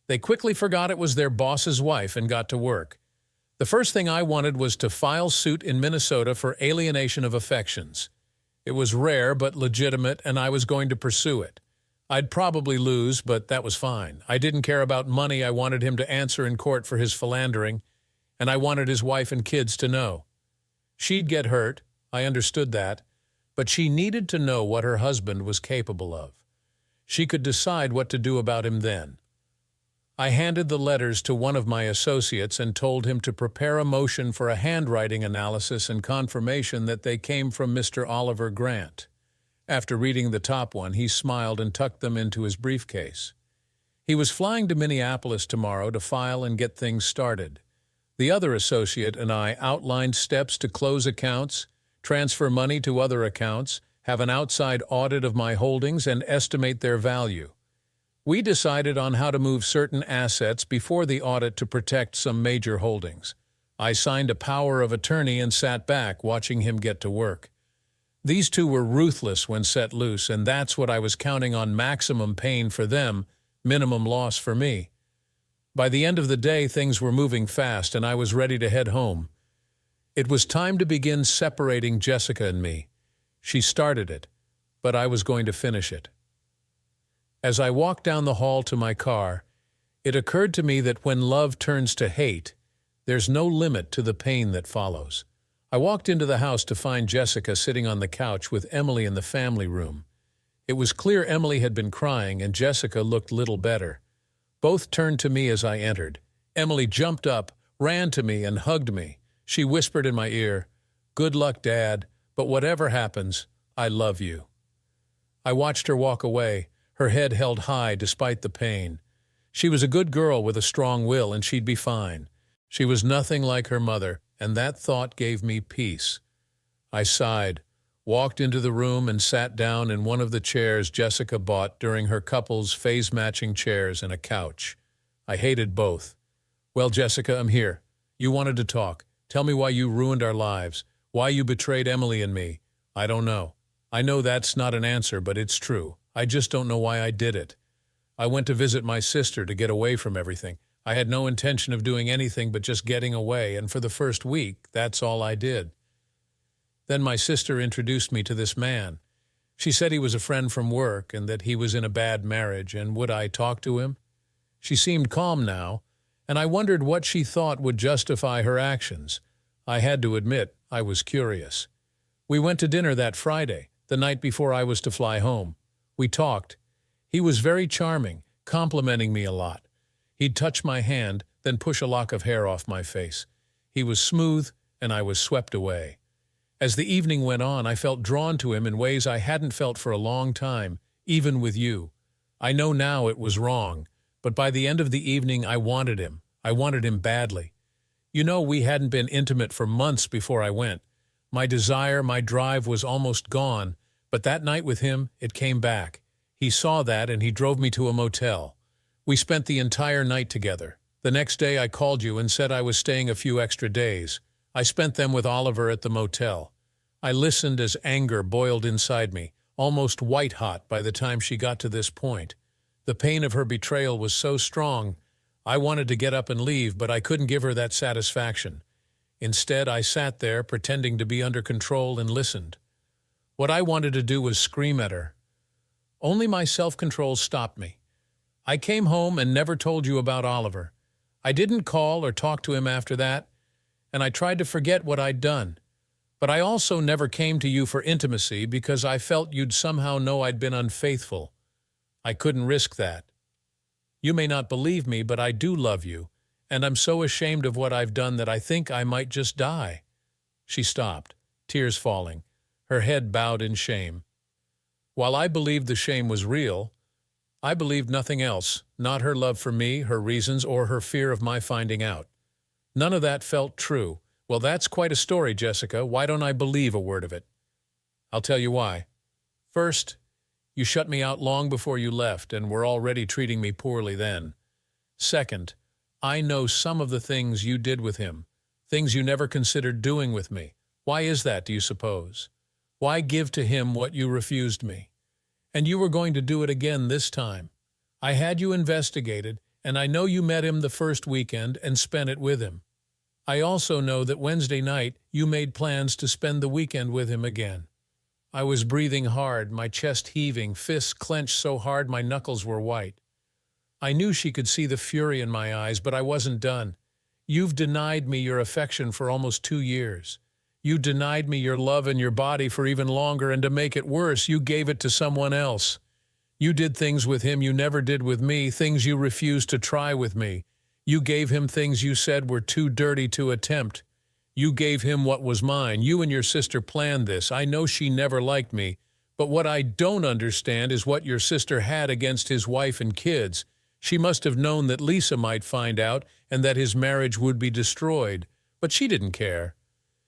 They quickly forgot it was their boss's wife and got to work. The first thing I wanted was to file suit in Minnesota for alienation of affections. It was rare but legitimate, and I was going to pursue it. I'd probably lose, but that was fine. I didn't care about money. I wanted him to answer in court for his philandering, and I wanted his wife and kids to know. She'd get hurt, I understood that, but she needed to know what her husband was capable of. She could decide what to do about him then. I handed the letters to one of my associates and told him to prepare a motion for a handwriting analysis and confirmation that they came from Mr. Oliver Grant. After reading the top one, he smiled and tucked them into his briefcase. He was flying to Minneapolis tomorrow to file and get things started. The other associate and I outlined steps to close accounts, transfer money to other accounts, have an outside audit of my holdings, and estimate their value. We decided on how to move certain assets before the audit to protect some major holdings. I signed a power of attorney and sat back, watching him get to work. These 2 were ruthless when set loose, and that's what I was counting on: maximum pain for them, minimum loss for me. By the end of the day, things were moving fast, and I was ready to head home. It was time to begin separating Jessica and me. She started it, but I was going to finish it. As I walked down the hall to my car, it occurred to me that when love turns to hate, there's no limit to the pain that follows. I walked into the house to find Jessica sitting on the couch with Emily in the family room. It was clear Emily had been crying, and Jessica looked little better. Both turned to me as I entered. Emily jumped up, ran to me, and hugged me. She whispered in my ear, "Good luck, Dad, but whatever happens, I love you." I watched her walk away, her head held high despite the pain. She was a good girl with a strong will, and she'd be fine. She was nothing like her mother, and that thought gave me peace. I sighed, walked into the room, and sat down in one of the chairs Jessica bought during her couple's phase-matching chairs and a couch. I hated both. "Well, Jessica, I'm here. You wanted to talk. Tell me why you ruined our lives, why you betrayed Emily and me." "I don't know. I know that's not an answer, but it's true. I just don't know why I did it." I went to visit my sister to get away from everything. I had no intention of doing anything but just getting away, and for the first week, that's all I did. Then my sister introduced me to this man. She said he was a friend from work and that he was in a bad marriage, and would I talk to him? She seemed calm now, and I wondered what she thought would justify her actions. I had to admit, I was curious. We went to dinner that Friday, the night before I was to fly home. We talked. He was very charming, complimenting me a lot. He'd touch my hand, then push a lock of hair off my face. He was smooth, and I was swept away. As the evening went on, I felt drawn to him in ways I hadn't felt for a long time, even with you. I know now it was wrong, but by the end of the evening I wanted him. I wanted him badly. You know, we hadn't been intimate for months before I went. My desire, my drive was almost gone, but that night with him, it came back. He saw that and he drove me to a motel. We spent the entire night together. The next day I called you and said I was staying a few extra days. I spent them with Oliver at the motel. I listened as anger boiled inside me, almost white-hot by the time she got to this point. The pain of her betrayal was so strong, I wanted to get up and leave, but I couldn't give her that satisfaction. Instead, I sat there, pretending to be under control, and listened. What I wanted to do was scream at her. Only my self-control stopped me. I came home and never told you about Oliver. I didn't call or talk to him after that, and I tried to forget what I'd done. But I also never came to you for intimacy because I felt you'd somehow know I'd been unfaithful. I couldn't risk that. You may not believe me, but I do love you, and I'm so ashamed of what I've done that I think I might just die." She stopped, tears falling, her head bowed in shame. While I believed the shame was real, I believed nothing else, not her love for me, her reasons, or her fear of my finding out. None of that felt true. Well, that's quite a story, Jessica. Why don't I believe a word of it? I'll tell you why. First, you shut me out long before you left and were already treating me poorly then. Second, I know some of the things you did with him, things you never considered doing with me. Why is that, do you suppose? Why give to him what you refused me? And you were going to do it again this time. I had you investigated, and I know you met him the first weekend and spent it with him. I also know that Wednesday night you made plans to spend the weekend with him again. I was breathing hard, my chest heaving, fists clenched so hard my knuckles were white. I knew she could see the fury in my eyes, but I wasn't done. You've denied me your affection for almost 2 years. You denied me your love and your body for even longer, and to make it worse, you gave it to someone else. You did things with him you never did with me, things you refused to try with me. You gave him things you said were too dirty to attempt. You gave him what was mine. You and your sister planned this. I know she never liked me, but what I don't understand is what your sister had against his wife and kids. She must have known that Lisa might find out and that his marriage would be destroyed, but she didn't care.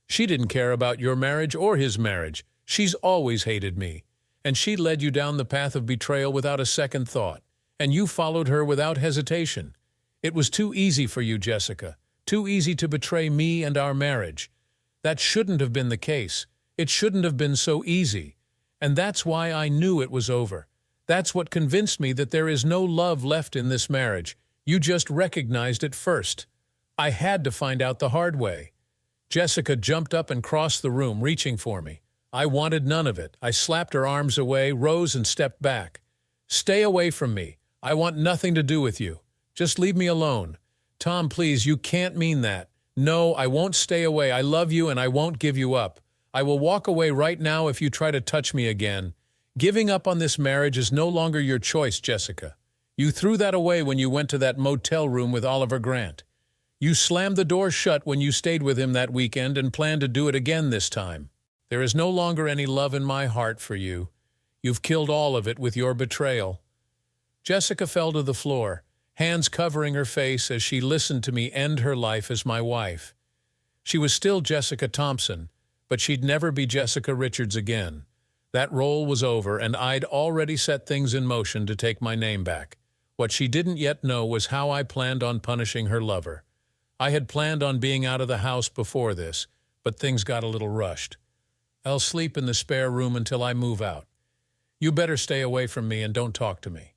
She didn't care about your marriage or his marriage. She's always hated me, and she led you down the path of betrayal without a second thought, and you followed her without hesitation. It was too easy for you, Jessica, too easy to betray me and our marriage. That shouldn't have been the case. It shouldn't have been so easy. And that's why I knew it was over. That's what convinced me that there is no love left in this marriage. You just recognized it first. I had to find out the hard way. Jessica jumped up and crossed the room, reaching for me. I wanted none of it. I slapped her arms away, rose and stepped back. "Stay away from me. I want nothing to do with you. Just leave me alone." "Tom, please, you can't mean that." "No, I won't stay away. I love you and I won't give you up. I will walk away right now if you try to touch me again. Giving up on this marriage is no longer your choice, Jessica. You threw that away when you went to that motel room with Oliver Grant. You slammed the door shut when you stayed with him that weekend and planned to do it again this time. There is no longer any love in my heart for you. You've killed all of it with your betrayal." Jessica fell to the floor, hands covering her face as she listened to me end her life as my wife. She was still Jessica Thompson, but she'd never be Jessica Richards again. That role was over, and I'd already set things in motion to take my name back. What she didn't yet know was how I planned on punishing her lover. I had planned on being out of the house before this, but things got a little rushed. "I'll sleep in the spare room until I move out. You better stay away from me and don't talk to me."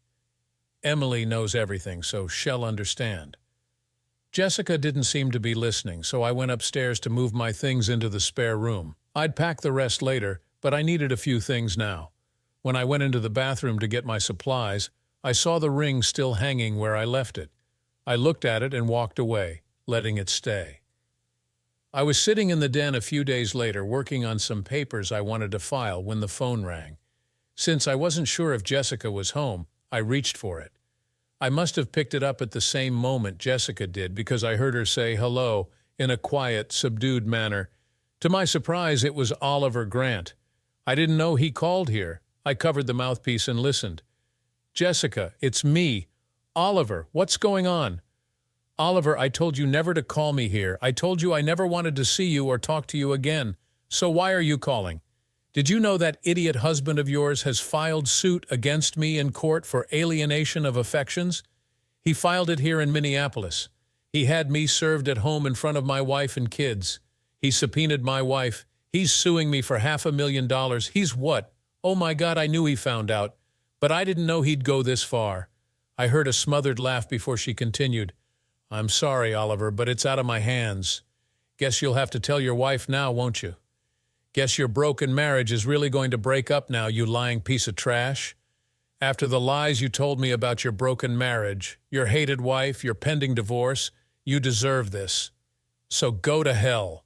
Emily knows everything, so she'll understand. Jessica didn't seem to be listening, so I went upstairs to move my things into the spare room. I'd pack the rest later, but I needed a few things now. When I went into the bathroom to get my supplies, I saw the ring still hanging where I left it. I looked at it and walked away, letting it stay. I was sitting in the den a few days later working on some papers I wanted to file when the phone rang. Since I wasn't sure if Jessica was home, I reached for it. I must have picked it up at the same moment Jessica did because I heard her say hello in a quiet, subdued manner. To my surprise, it was Oliver Grant. I didn't know he called here. I covered the mouthpiece and listened. "Jessica, it's me. Oliver, what's going on?" "Oliver, I told you never to call me here. I told you I never wanted to see you or talk to you again. So why are you calling? Did you know that idiot husband of yours has filed suit against me in court for alienation of affections? He filed it here in Minneapolis. He had me served at home in front of my wife and kids. He subpoenaed my wife. He's suing me for $500,000. He's what? Oh my God, I knew he found out. But I didn't know he'd go this far." I heard a smothered laugh before she continued. "I'm sorry, Oliver, but it's out of my hands. Guess you'll have to tell your wife now, won't you? Guess your broken marriage is really going to break up now, you lying piece of trash. After the lies you told me about your broken marriage, your hated wife, your pending divorce, you deserve this. So go to hell."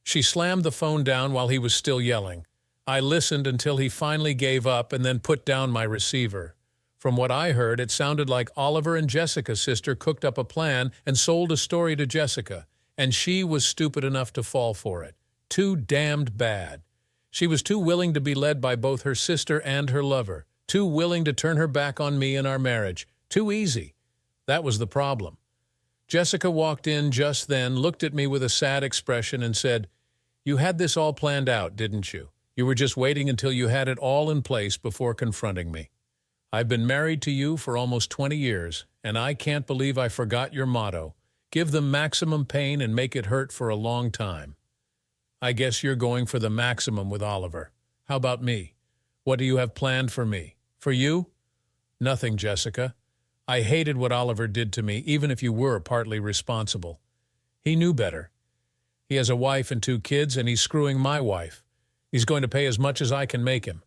She slammed the phone down while he was still yelling. I listened until he finally gave up and then put down my receiver. From what I heard, it sounded like Oliver and Jessica's sister cooked up a plan and sold a story to Jessica, and she was stupid enough to fall for it. Too damned bad. She was too willing to be led by both her sister and her lover, too willing to turn her back on me and our marriage. Too easy. That was the problem. Jessica walked in just then, looked at me with a sad expression and said, "You had this all planned out, didn't you? You were just waiting until you had it all in place before confronting me. I've been married to you for almost 20 years, and I can't believe I forgot your motto. Give them maximum pain and make it hurt for a long time. I guess you're going for the maximum with Oliver. How about me? What do you have planned for me? For you?" "Nothing, Jessica. I hated what Oliver did to me, even if you were partly responsible. He knew better. He has a wife and 2 kids, and he's screwing my wife. He's going to pay as much as I can make him.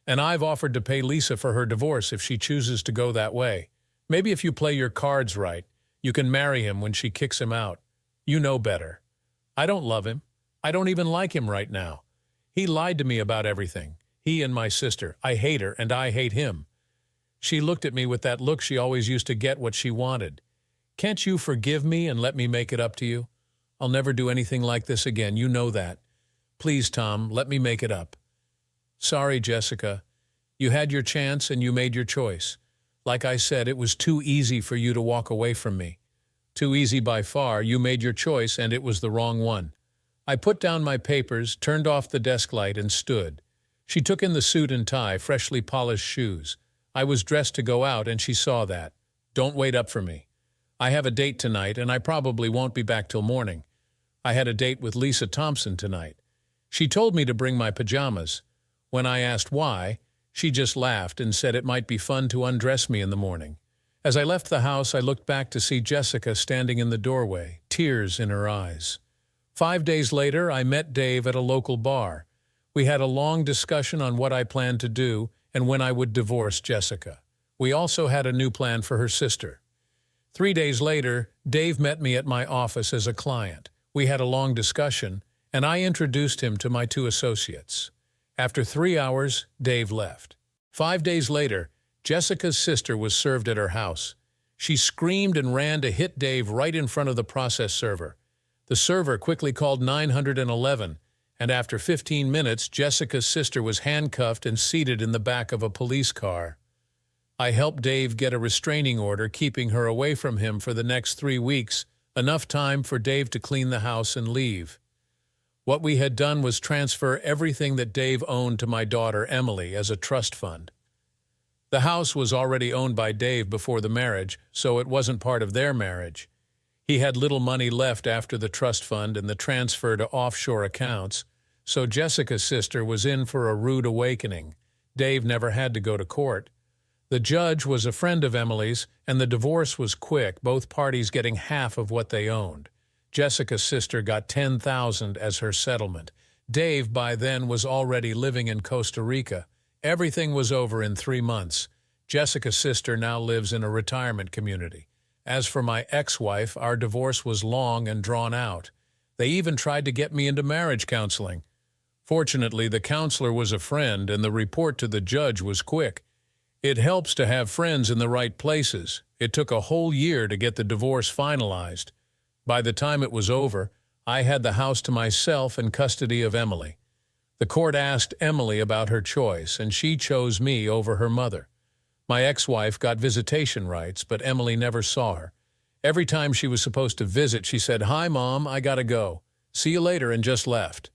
And I've offered to pay Lisa for her divorce if she chooses to go that way. Maybe if you play your cards right, you can marry him when she kicks him out. You know better. I don't love him. I don't even like him right now. He lied to me about everything. He and my sister. I hate her, and I hate him." She looked at me with that look she always used to get what she wanted. "Can't you forgive me and let me make it up to you? I'll never do anything like this again, you know that. Please, Tom, let me make it up." "Sorry, Jessica. You had your chance and you made your choice. Like I said, it was too easy for you to walk away from me. Too easy by far. You made your choice and it was the wrong one." I put down my papers, turned off the desk light, and stood. She took in the suit and tie, freshly polished shoes. I was dressed to go out, and she saw that. "Don't wait up for me. I have a date tonight, and I probably won't be back till morning. I had a date with Lisa Thompson tonight. She told me to bring my pajamas. When I asked why, she just laughed and said it might be fun to undress me in the morning." As I left the house, I looked back to see Jessica standing in the doorway, tears in her eyes. 5 days later, I met Dave at a local bar. We had a long discussion on what I planned to do and when I would divorce Jessica. We also had a new plan for her sister. 3 days later, Dave met me at my office as a client. We had a long discussion, and I introduced him to my 2 associates. After 3 hours, Dave left. 5 days later, Jessica's sister was served at her house. She screamed and ran to hit Dave right in front of the process server. The server quickly called 911, and after 15 minutes, Jessica's sister was handcuffed and seated in the back of a police car. I helped Dave get a restraining order, keeping her away from him for the next 3 weeks, enough time for Dave to clean the house and leave. What we had done was transfer everything that Dave owned to my daughter Emily as a trust fund. The house was already owned by Dave before the marriage, so it wasn't part of their marriage. He had little money left after the trust fund and the transfer to offshore accounts, so Jessica's sister was in for a rude awakening. Dave never had to go to court. The judge was a friend of Emily's, and the divorce was quick, both parties getting half of what they owned. Jessica's sister got $10,000 as her settlement. Dave, by then, was already living in Costa Rica. Everything was over in 3 months. Jessica's sister now lives in a retirement community. As for my ex-wife, our divorce was long and drawn out. They even tried to get me into marriage counseling. Fortunately, the counselor was a friend, and the report to the judge was quick. It helps to have friends in the right places. It took a whole year to get the divorce finalized. By the time it was over, I had the house to myself and custody of Emily. The court asked Emily about her choice, and she chose me over her mother. My ex-wife got visitation rights, but Emily never saw her. Every time she was supposed to visit, she said, "Hi, Mom, I gotta go. See you later," and just left.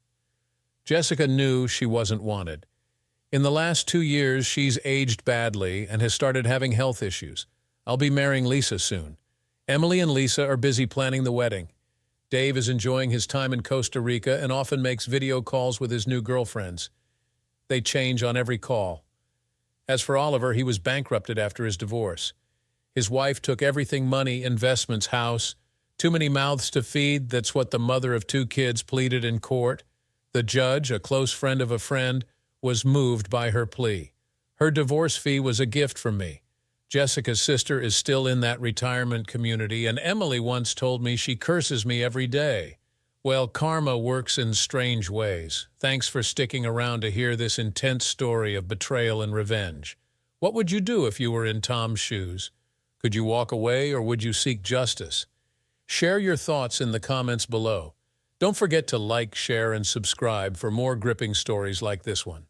Jessica knew she wasn't wanted. In the last 2 years, she's aged badly and has started having health issues. I'll be marrying Lisa soon. Emily and Lisa are busy planning the wedding. Dave is enjoying his time in Costa Rica and often makes video calls with his new girlfriends. They change on every call. As for Oliver, he was bankrupted after his divorce. His wife took everything: money, investments, house. Too many mouths to feed, that's what the mother of 2 kids pleaded in court. The judge, a close friend of a friend, was moved by her plea. Her divorce fee was a gift from me. Jessica's sister is still in that retirement community, and Emily once told me she curses me every day. Well, karma works in strange ways. Thanks for sticking around to hear this intense story of betrayal and revenge. What would you do if you were in Tom's shoes? Could you walk away, or would you seek justice? Share your thoughts in the comments below. Don't forget to like, share, and subscribe for more gripping stories like this one.